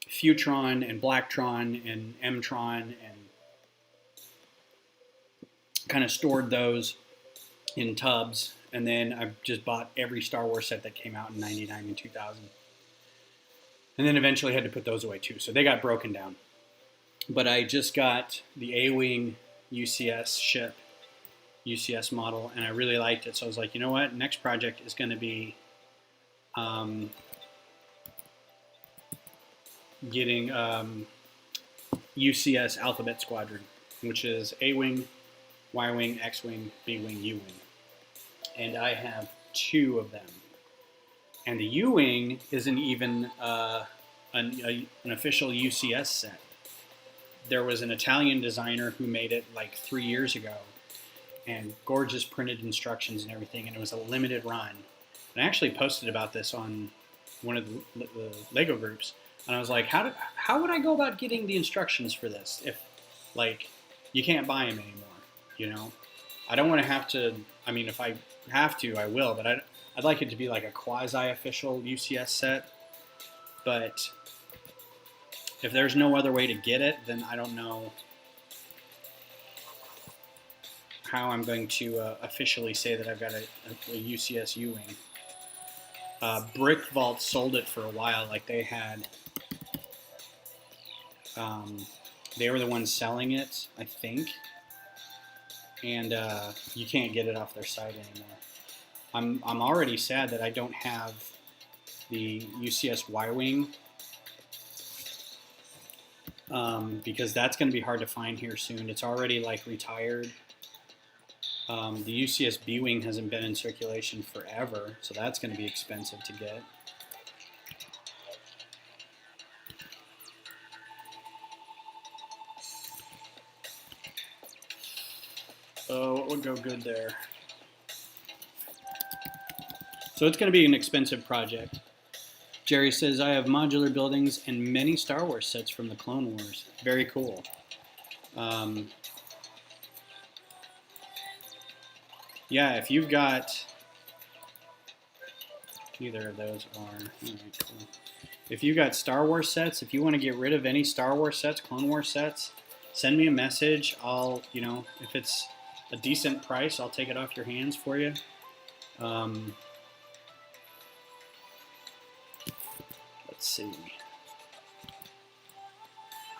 Futron and Blacktron and Mtron and kind of stored those in tubs. And then I just bought every Star Wars set that came out in 99 and 2000. And then eventually had to put those away too. So they got broken down. But I just got the A-Wing UCS ship, UCS model, and I really liked it. So I was like, you know what? Next project is going to be getting UCS Alphabet Squadron, which is A-Wing, Y-Wing, X-Wing, B-Wing, U-Wing. And I have 2 of them. And the U-Wing isn't even an official UCS set. There was an Italian designer who made it like 3 years ago, and gorgeous printed instructions and everything, and it was a limited run. And I actually posted about this on one of the Lego groups, and I was like, how would I go about getting the instructions for this? If Like, you can't buy them anymore, you know? I don't want to have to, I mean, if I have to, I will, but I'd like it to be like a quasi-official UCS set. But if there's no other way to get it, then I don't know how I'm going to officially say that I've got a UCS U-Wing. Brick Vault sold it for a while, like they had, they were the ones selling it, I think, and you can't get it off their site anymore. I'm already sad that I don't have the UCS Y-Wing, because that's going to be hard to find here soon. It's already like retired. The UCS B-Wing hasn't been in circulation forever, so that's going to be expensive to get. Oh, what would go good there? So it's going to be an expensive project. Jerry says, I have modular buildings and many Star Wars sets from the Clone Wars. Very cool. Yeah, if you've got... Either of those are... Alright, cool. If you've got Star Wars sets, if you want to get rid of any Star Wars sets, Clone Wars sets, send me a message. I'll, you know, if it's a decent price, I'll take it off your hands for you. Let's see.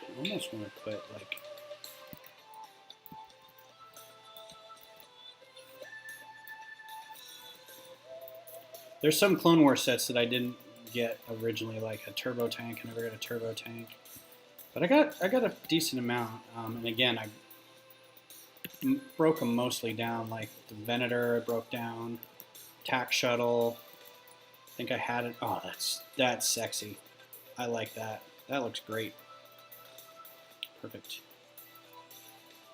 I almost want to put, like... There's some Clone Wars sets that I didn't get originally, like a turbo tank. I never got a turbo tank, but I got a decent amount. And again, I broke them mostly down. Like the Venator, I broke down. Tac Shuttle. I think I had it. Oh, that's sexy. I like that. That looks great. Perfect.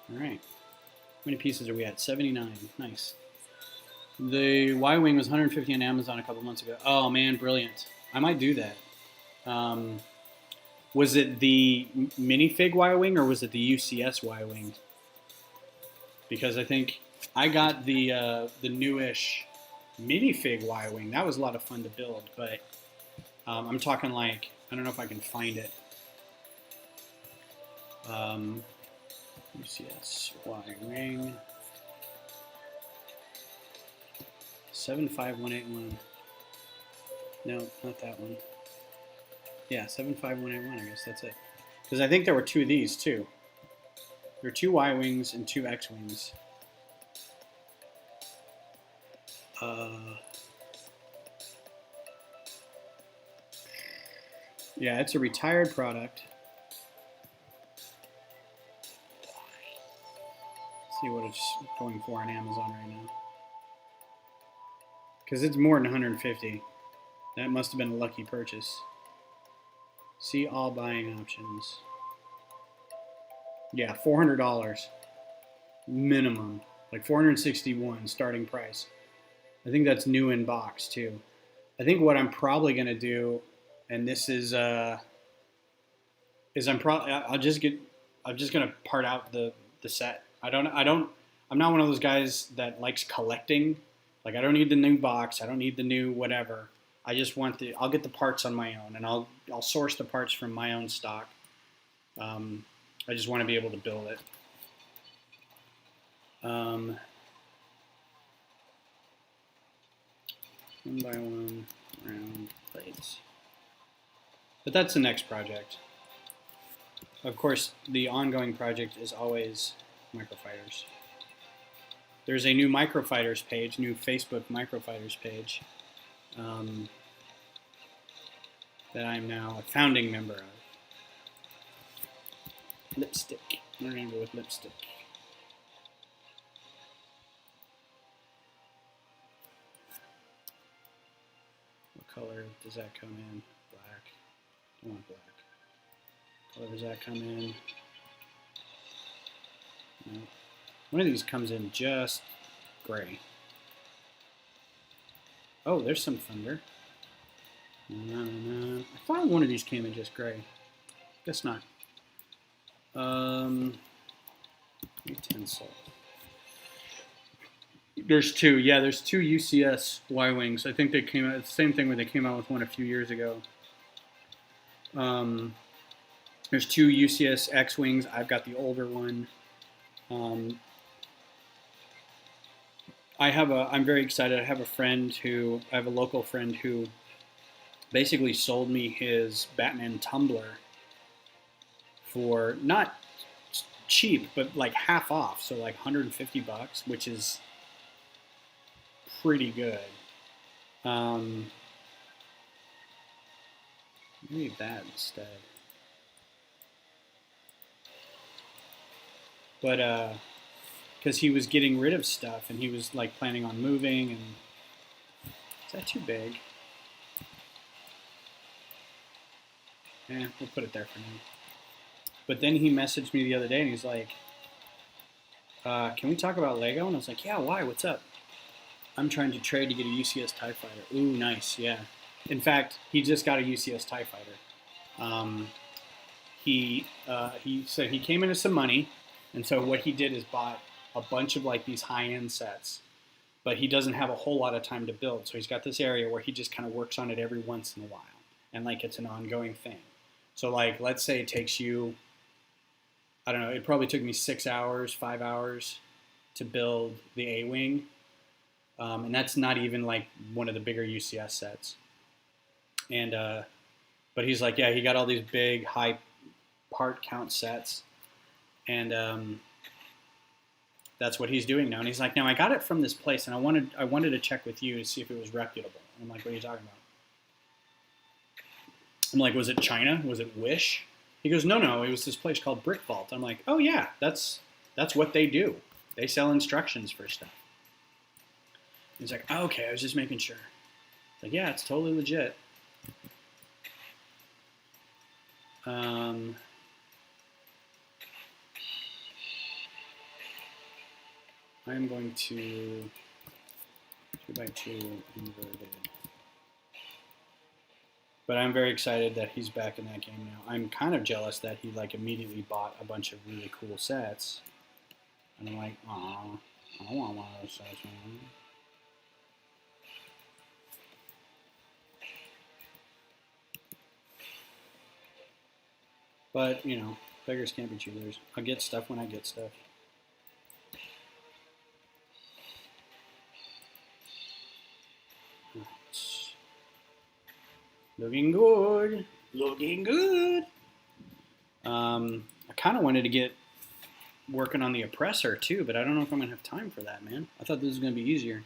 All right. How many pieces are we at? 79. Nice. The Y-Wing was 150 on Amazon a couple months ago. Oh man, brilliant. I might do that. Was it the minifig Y-Wing or was it the UCS Y-Wing? Because I think I got the newish minifig Y-Wing. That was a lot of fun to build, but I'm talking like, I don't know if I can find it. UCS Y-Wing. 75181. No, not that one. Yeah, 75181, I guess that's it. Because I think there were two of these, too. There were two Y-Wings and two X-Wings. Yeah, it's a retired product. Let's see what it's going for on Amazon right now. Because it's more than 150. That must have been a lucky purchase. See all buying options. Yeah, $400 minimum. Like $461 starting price. I think that's new in box too. I think what I'm probably gonna do, and this is I'm just gonna part out the set. I'm not one of those guys that likes collecting. Like I don't need the new box. I don't need the new whatever. I just want I'll get the parts on my own, and I'll source the parts from my own stock. I just want to be able to build it. One by one round plates. But that's the next project. Of course, the ongoing project is always Microfighters. There's a new Microfighters page, new Facebook Microfighters page, that I'm now a founding member of. Lipstick. We're going to go with lipstick. What color does that come in? Black. I want black. What color does that come in? No. One of these comes in just gray. Oh, there's some thunder. I thought one of these came in just gray. Guess not. Utensil. There's two. Yeah, there's two UCS Y-wings. I think they came out, same thing when they came out with one a few years ago. There's two UCS X-wings. I've got the older one. I'm very excited. I have a local friend who basically sold me his Batman tumbler for not cheap, but like half off, so like $150, which is pretty good. Maybe that instead. But because he was getting rid of stuff and he was like planning on moving, and is that too big? Yeah, we'll put it there for now. But then he messaged me the other day and he's like, can we talk about Lego? And I was like, yeah, why? What's up? I'm trying to trade to get a UCS TIE Fighter. Ooh, nice, yeah. In fact, he just got a UCS TIE Fighter. He said he came into some money, and so what he did is bought a bunch of like these high-end sets, but he doesn't have a whole lot of time to build. So he's got this area where he just kind of works on it every once in a while, and like it's an ongoing thing. So like, let's say it takes you, I don't know, it probably took me 6 hours, 5 hours to build the A-Wing. And that's not even like one of the bigger UCS sets. And, but he's like, yeah, he got all these big high part count sets. And, that's what he's doing now. And he's like, now I got it from this place and I wanted to check with you to see if it was reputable. And I'm like, what are you talking about? I'm like, was it China? Was it Wish? He goes, no, it was this place called Brick Vault. I'm like, oh yeah, that's what they do. They sell instructions for stuff. He's like, oh, okay, I was just making sure. Like, yeah, it's totally legit. I'm going to 2x2 inverted. But I'm very excited that he's back in that game now. I'm kind of jealous that he like immediately bought a bunch of really cool sets. And I'm like, aw, I don't want one of those sets, man. But, you know, beggars can't be choosers. I'll get stuff when I get stuff. Looking good. Looking good. I kind of wanted to get working on the Oppressor too, but I don't know if I'm going to have time for that, man. I thought this was going to be easier.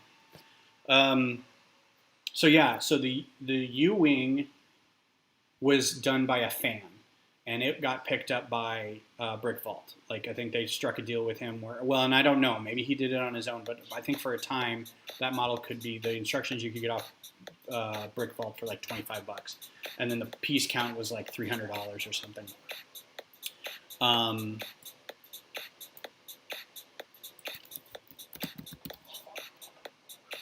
So the U-Wing was done by a fan, and it got picked up by Brick Vault. Like, I think they struck a deal with him where, well, and I don't know, maybe he did it on his own, but I think for a time that model could be, the instructions you could get off Brick Vault for like $25, and then the piece count was like $300 or something.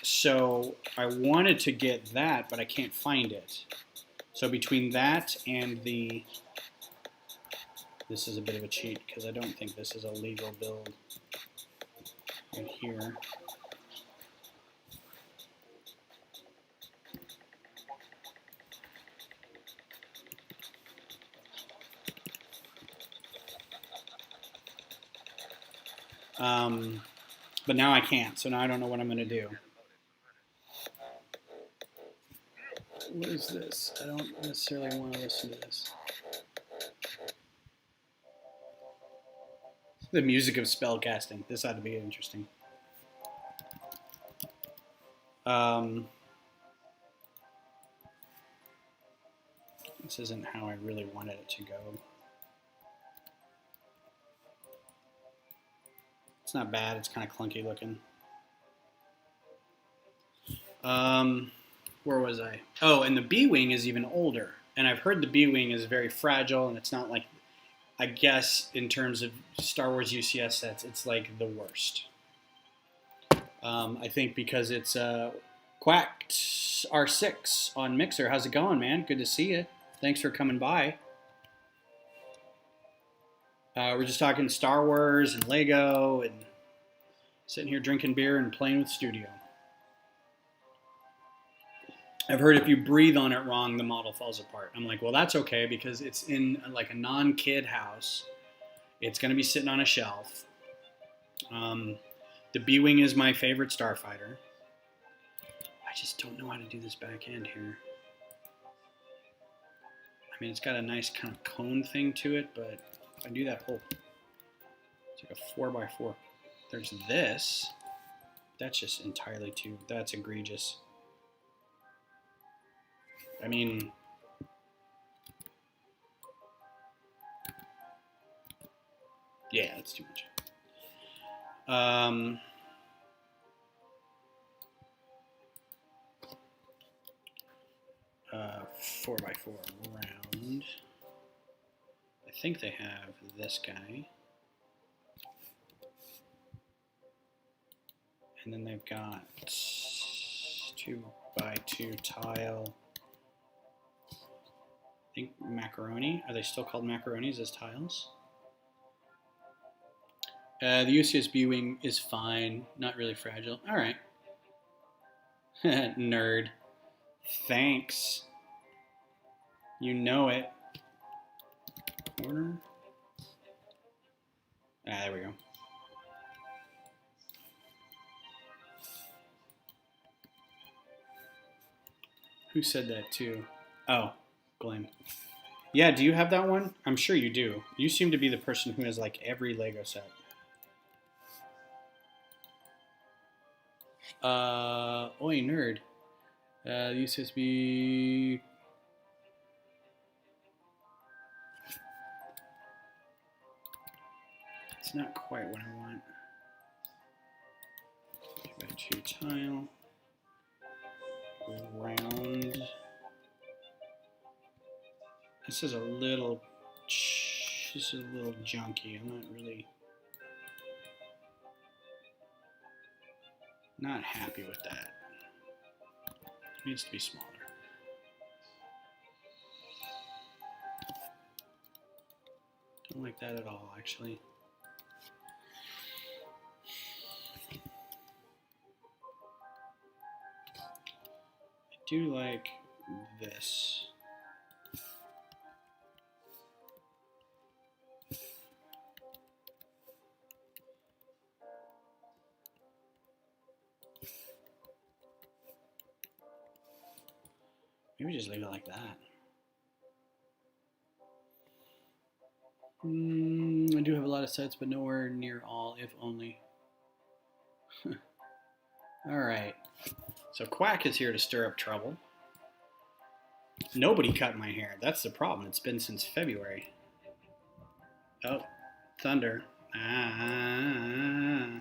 So I wanted to get that, but I can't find it. So between that and this is a bit of a cheat because I don't think this is a legal build right here. But now I can't, so now I don't know what I'm going to do. What is this? I don't necessarily want to listen to this. The music of spellcasting. This ought to be interesting. This isn't how I really wanted it to go. It's not bad. It's kind of clunky looking. Where was I? Oh, and the B-Wing is even older. And I've heard the B-Wing is very fragile, and it's not like, I guess, in terms of Star Wars UCS sets, it's like the worst. I think because it's Quacked R6 on Mixer. How's it going, man? Good to see you. Thanks for coming by. We're just talking Star Wars and Lego and sitting here drinking beer and playing with Studio. I've heard if you breathe on it wrong, the model falls apart. I'm like, well, that's okay because it's in like a non-kid house. It's going to be sitting on a shelf. The B-Wing is my favorite starfighter. I just don't know how to do this back end here. I mean, it's got a nice kind of cone thing to it, but if I do that whole, it's like a 4x4. There's this. That's just entirely too, that's egregious. I mean, yeah, that's too much. 4x4 round. I think they have this guy. And then they've got 2x2 tile. I think macaroni. Are they still called macaronis as tiles? The UCS B-Wing is fine. Not really fragile. All right. Nerd. Thanks. You know it. Corner. Ah, there we go. Who said that too? Oh, Glenn. Yeah, do you have that one? I'm sure you do. You seem to be the person who has like every Lego set. Oi, nerd. UCSB. It's not quite what I want. 2x2 tile. Round. This is a little junky. I'm not happy with that. It needs to be smaller. Don't like that at all, actually. I do like this. Maybe just leave it like that. I do have a lot of sets, but nowhere near all, if only. Alright. So Quack is here to stir up trouble. Nobody cut my hair. That's the problem. It's been since February. Oh, thunder. Ah.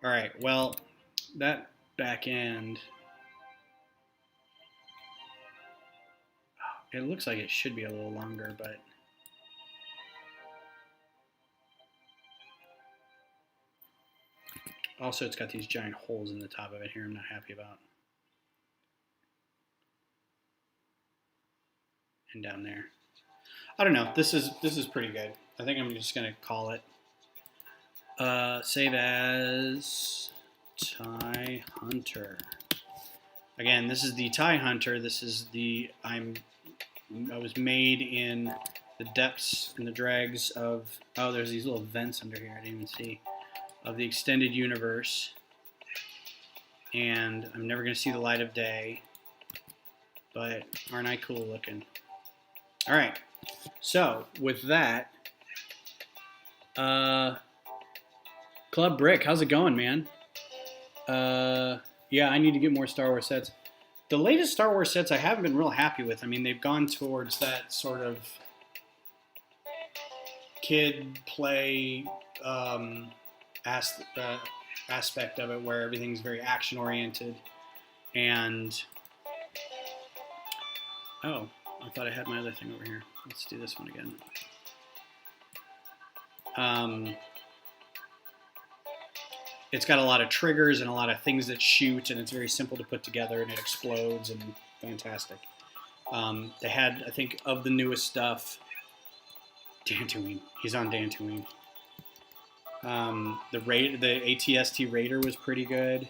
Alright, well, that back end, it looks like it should be a little longer, but also it's got these giant holes in the top of it here I'm not happy about. And down there. I don't know. This is pretty good. I think I'm just gonna call it. Save as TIE Hunter. Again, this is the TIE Hunter. This is the I was made in the depths and the dregs of, oh, there's these little vents under here I didn't even see, of the extended universe, and I'm never gonna see the light of day, but aren't I cool looking? All right, so with that, Club Brick, how's it going, man? Yeah, I need to get more Star Wars sets. The latest Star Wars sets I haven't been real happy with. I mean, they've gone towards that sort of kid play aspect of it, where everything's very action oriented. And oh, I thought I had my other thing over here. Let's do this one again. It's got a lot of triggers and a lot of things that shoot, and it's very simple to put together, and it explodes, and fantastic. They had, I think, of the newest stuff, Dantooine. He's on Dantooine. The ATST Raider was pretty good.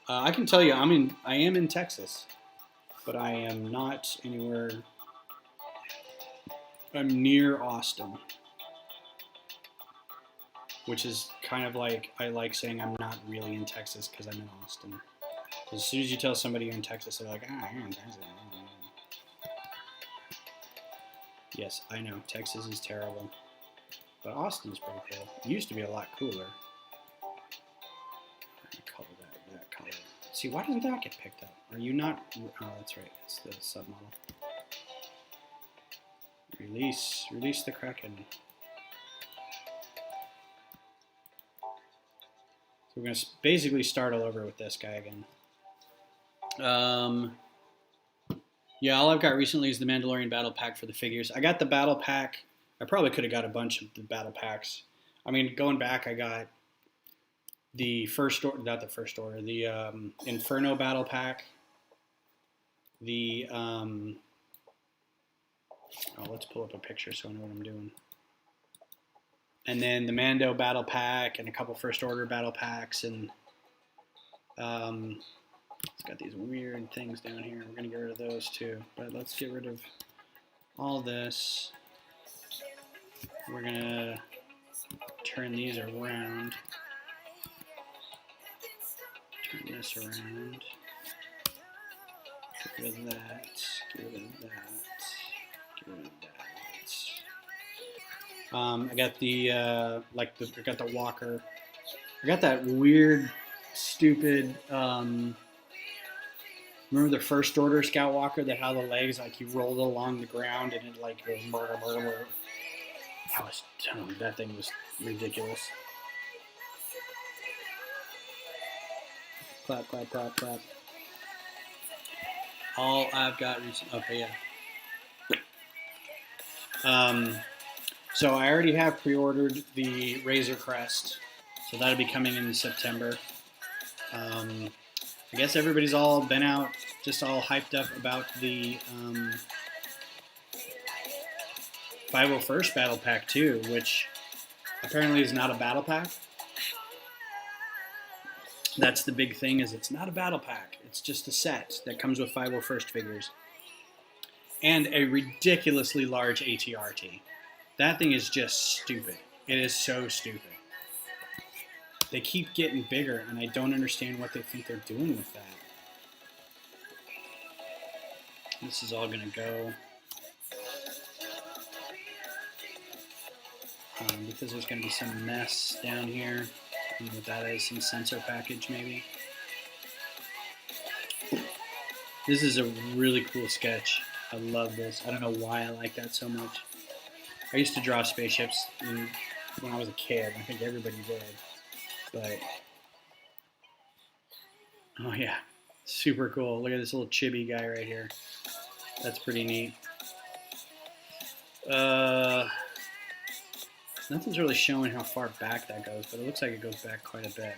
I can tell you, I am in Texas, but I am not anywhere. I'm near Austin, which is kind of like, I like saying I'm not really in Texas because I'm in Austin. As soon as you tell somebody you're in Texas, they're like, you're in Texas. Yes, I know, Texas is terrible, but Austin's pretty cool. It used to be a lot cooler. Color that color. See, why doesn't that get picked up? Are you not? Oh, that's right. It's the submodel. Release the Kraken. So we're gonna basically start all over with this guy again. Yeah, all I've got recently is the Mandalorian Battle Pack for the figures. I got the Battle Pack. I probably could have got a bunch of the Battle Packs. I mean, going back, I got the first order, not the first order, the Inferno Battle Pack, the let's pull up a picture so I know what I'm doing, and then the Mando Battle Pack and a couple First Order Battle Packs, and it's got these weird things down here. We're gonna get rid of those too, but let's get rid of all this. We're gonna turn these around. Turn this around. Get rid of that. Get rid of that. Get rid of that. I got the I got the walker. I got that weird, stupid. Remember the First Order Scout Walker that had the legs like you rolled along the ground and it like goes murder. That thing was ridiculous. Clap, clap, clap, clap. All I've got recently. Okay, yeah. So I already have pre-ordered the Razor Crest, so that'll be coming in September. I guess everybody's all been out, just all hyped up about the 501st Battle Pack too, which apparently is not a battle pack. That's the big thing, is it's not a battle pack. It's just a set that comes with 501st figures. And a ridiculously large ATRT. That thing is just stupid. It is so stupid. They keep getting bigger, and I don't understand what they think they're doing with that. This is all going to go. Because there's going to be some mess down here. I don't know what that is, some sensor package maybe. This is a really cool sketch. I love this. I don't know why I like that so much. I used to draw spaceships when I was a kid. I think everybody did. But, oh yeah, super cool. Look at this little chibi guy right here. That's pretty neat. Nothing's really showing how far back that goes, but it looks like it goes back quite a bit.